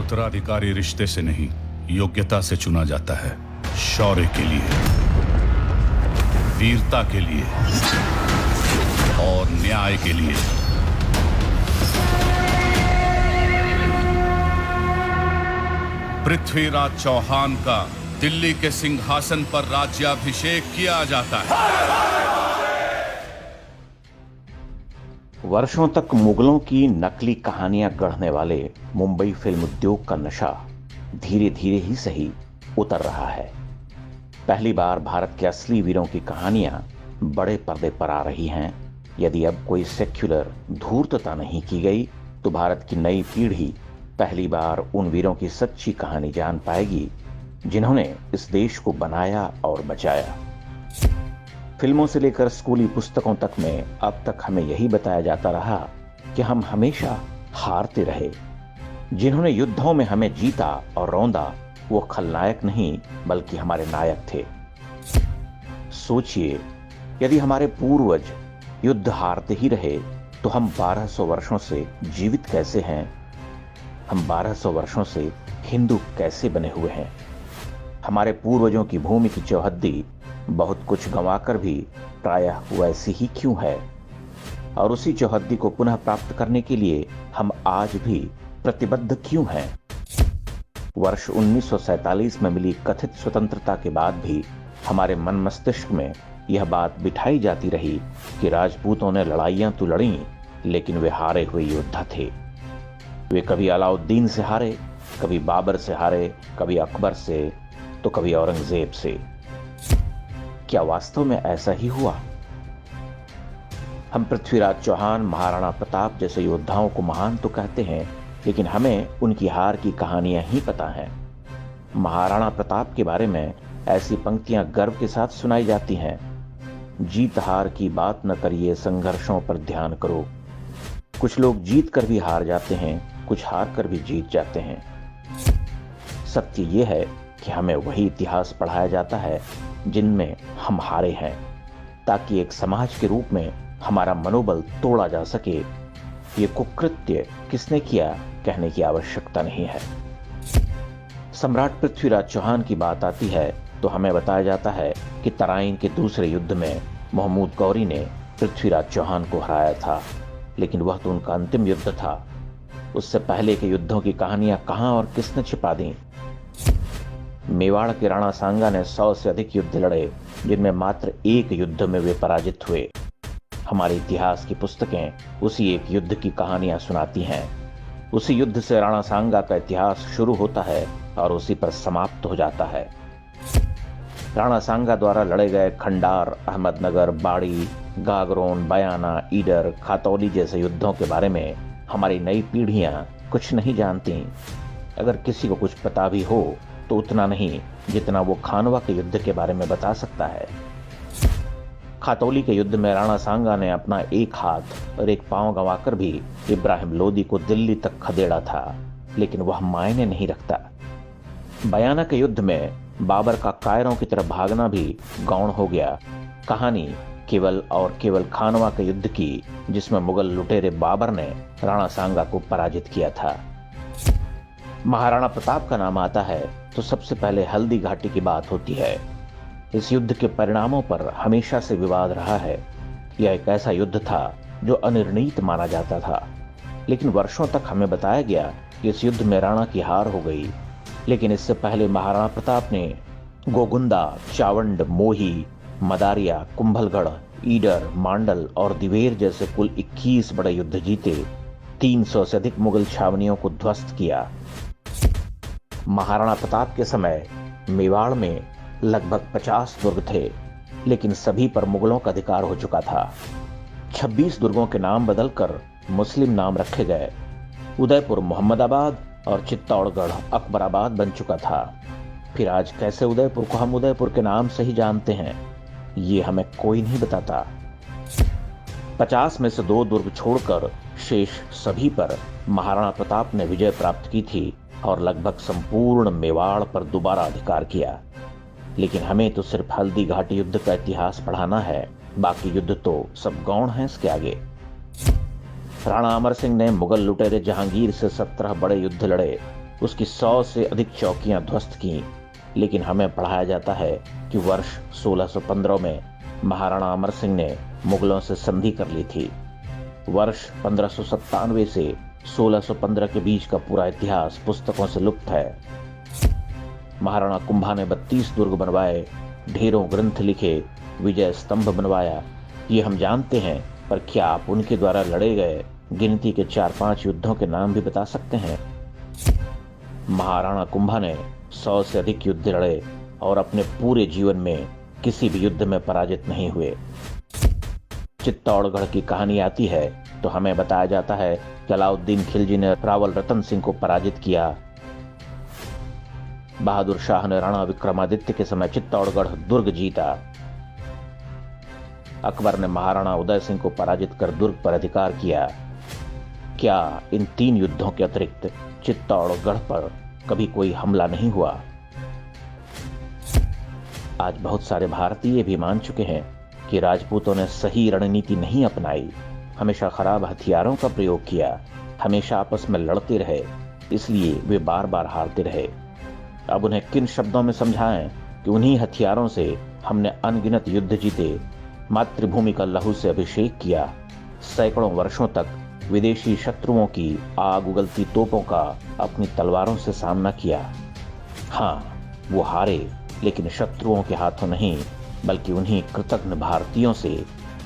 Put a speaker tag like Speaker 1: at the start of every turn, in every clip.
Speaker 1: उत्तराधिकारी रिश्ते से नहीं, योग्यता से चुना जाता है। शौर्य के लिए, वीरता के लिए और न्याय के लिए। पृथ्वीराज चौहान का दिल्ली के सिंहासन पर राज्याभिषेक किया जाता है।
Speaker 2: वर्षों तक मुगलों की नकली कहानियां गढ़ने वाले मुंबई फिल्म उद्योग का नशा धीरे धीरे ही सही उतर रहा है। पहली बार भारत के असली वीरों की कहानियां बड़े पर्दे पर आ रही हैं। यदि अब कोई सेक्युलर धूर्तता नहीं की गई तो भारत की नई पीढ़ी पहली बार उन वीरों की सच्ची कहानी जान पाएगी जिन्होंने इस देश को बनाया और बचाया। फिल्मों से लेकर स्कूली पुस्तकों तक में अब तक हमें यही बताया जाता रहा कि हम हमेशा हारते रहे। जिन्होंने युद्धों में हमें जीता और रौंदा वो खलनायक नहीं बल्कि हमारे नायक थे। सोचिए, यदि हमारे पूर्वज युद्ध हारते ही रहे तो हम 1200 वर्षों से जीवित कैसे हैं? हम 1200 वर्षों से हिंदू कैसे बने हुए हैं? हमारे पूर्वजों की भूमि की चौहद्दी बहुत कुछ गंवाकर भी प्रायः वैसी ही क्यों है? और उसी चौहद्दी को पुनः प्राप्त करने के लिए हम आज भी प्रतिबद्ध क्यों हैं? वर्ष 1947 में मिली कथित स्वतंत्रता के बाद भी हमारे मन मस्तिष्क में यह बात बिठाई जाती रही कि राजपूतों ने लड़ाइयां तो लड़ी लेकिन वे हारे हुए योद्धा थे। वे कभी अलाउद्दीन से हारे, कभी बाबर से हारे, कभी अकबर से, तो कभी औरंगजेब से। क्या वास्तव में ऐसा ही हुआ? हम पृथ्वीराज चौहान, महाराणा प्रताप जैसे योद्धाओं को महान तो कहते हैं, लेकिन हमें उनकी हार की कहानियां ही पता हैं। महाराणा प्रताप के बारे में ऐसी पंक्तियां गर्व के साथ सुनाई जाती हैं। जीत हार की बात न करिए, संघर्षों पर ध्यान करो। कुछ लोग जीत कर भी हार जाते हैं, कुछ हार कर भी जीत जाते हैं। सत्य यह है कि हमें वही इतिहास पढ़ाया जाता है जिनमें हम हारे हैं, ताकि एक समाज के रूप में हमारा मनोबल तोड़ा जा सके। ये कुकृत्य किसने किया कहने की आवश्यकता नहीं है। सम्राट पृथ्वीराज चौहान की बात आती है तो हमें बताया जाता है कि तराइन के दूसरे युद्ध में महमूद गौरी ने पृथ्वीराज चौहान को हराया था, लेकिन वह तो उनका अंतिम युद्ध था। उससे पहले के युद्धों की कहानियां कहां और किसने छिपा दी? मेवाड़ के राणा सांगा ने 100 से अधिक युद्ध लड़े, जिनमें मात्र एक युद्ध में वे पराजित हुए। हमारे इतिहास की पुस्तकें उसी एक युद्ध की कहानियां सुनाती हैं। उसी युद्ध से राणा सांगा का इतिहास शुरू होता है और उसी पर समाप्त हो जाता है। राणा सांगा द्वारा लड़े गए खंडार, अहमदनगर, बाड़ी, गागरोन, बयाना, ईडर, खातौली जैसे युद्धों के बारे में हमारी नई पीढ़ियां कुछ नहीं जानती। अगर किसी को कुछ पता भी हो तो उतना नहीं जितना वो खानवा के युद्ध के बारे में बता सकता है। खातौली के युद्ध में राणा सांगा ने अपना एक हाथ और एक पांव गंवाकर भी इब्राहिम लोदी को दिल्ली तक खदेड़ा था, लेकिन वह मायने नहीं रखता। बयाना के युद्ध में बाबर का कायरों की तरफ भागना भी गौण हो गया। कहानी केवल और केवल खानवा के युद्ध की, जिसमें मुगल लुटेरे बाबर ने राणा सांगा को पराजित किया था। महाराणा प्रताप का नाम आता है तो सबसे पहले हल्दी घाटी की बात होती है। इस युद्ध के परिणामों पर हमेशा से विवाद रहा है। यह एक ऐसा युद्ध था जो अनिर्णीत माना जाता था, लेकिन वर्षों तक हमें बताया गया कि इस युद्ध में राणा की हार हो गई। लेकिन इससे पहले महाराणा प्रताप ने गोगुंदा, चावंड, मोही, मदारिया, कुंभलगढ़, ईडर, मांडल और दिवेर जैसे कुल 21 बड़े युद्ध जीते। 300 से अधिक मुगल छावनियों को ध्वस्त किया। महाराणा प्रताप के समय मेवाड़ में लगभग 50 दुर्ग थे, लेकिन सभी पर मुगलों का अधिकार हो चुका था। 26 दुर्गों के नाम बदलकर मुस्लिम नाम रखे गए। उदयपुर मोहम्मदाबाद और चित्तौड़गढ़ अकबराबाद बन चुका था। फिर आज कैसे उदयपुर को हम उदयपुर के नाम से ही जानते हैं, ये हमें कोई नहीं बताता। 50 में से 2 दुर्ग छोड़कर शेष सभी पर महाराणा प्रताप ने विजय प्राप्त की थी और लगभग संपूर्ण मेवाड़ पर दोबारा अधिकार किया। लेकिन हमें तो सिर्फ हल्दी घाटी युद्ध का इतिहास पढ़ाना है, बाकी युद्ध तो सब गौण हैं इसके आगे। राणा अमर सिंह ने मुगल लुटेरे जहांगीर से 17 बड़े युद्ध लड़े। उसकी 100 से अधिक चौकियां ध्वस्त की, लेकिन हमें पढ़ाया जाता है कि वर्ष 1615 में महाराणा अमर सिंह ने मुगलों से संधि कर ली थी। वर्ष 1597 से 1615 के बीच का पूरा इतिहास पुस्तकों से लुप्त है। महाराणा कुंभा ने 32 दुर्ग बनवाए, ढेरों ग्रंथ लिखे, विजय स्तंभ बनवाया, ये हम जानते हैं, पर क्या आप उनके द्वारा लड़े गए गिनती के 4-5 युद्धों के नाम भी बता सकते हैं? महाराणा कुंभा ने 100 से अधिक युद्ध लड़े और अपने पूरे जीवन में किसी भी युद्ध में पराजित नहीं हुए। चित्तौड़गढ़ की कहानी आती है तो हमें बताया जाता है कि अलाउद्दीन खिलजी ने रावल रतन सिंह को पराजित किया। बहादुर शाह ने राणा विक्रमादित्य के समय चित्तौड़गढ़ दुर्ग जीता। अकबर ने महाराणा उदय सिंह को पराजित कर दुर्ग पर अधिकार किया। क्या इन 3 युद्धों के अतिरिक्त चित्तौड़गढ़ पर कभी कोई हमला नहीं हुआ? आज बहुत सारे भारतीय भी मान चुके हैं कि राजपूतों ने सही रणनीति नहीं अपनाई, हमेशा खराब हथियारों का प्रयोग किया, हमेशा आपस में लड़ते रहे, इसलिए वे बार बार हारते रहे। अब उन्हें किन शब्दों में समझाएं कि उन्हीं हथियारों से हमने अनगिनत युद्ध जीते, मातृभूमि का लहू से अभिषेक किया, सैकड़ों वर्षों तक विदेशी शत्रुओं की आग उगलती तोपों का अपनी तलवारों से सामना किया। हाँ, वो हारे, लेकिन शत्रुओं के हाथों नहीं, बल्कि उन्हीं कृतज्ञ भारतीयों से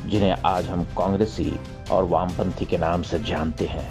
Speaker 2: जिन्हें आज हम कांग्रेसी और वामपंथी के नाम से जानते हैं।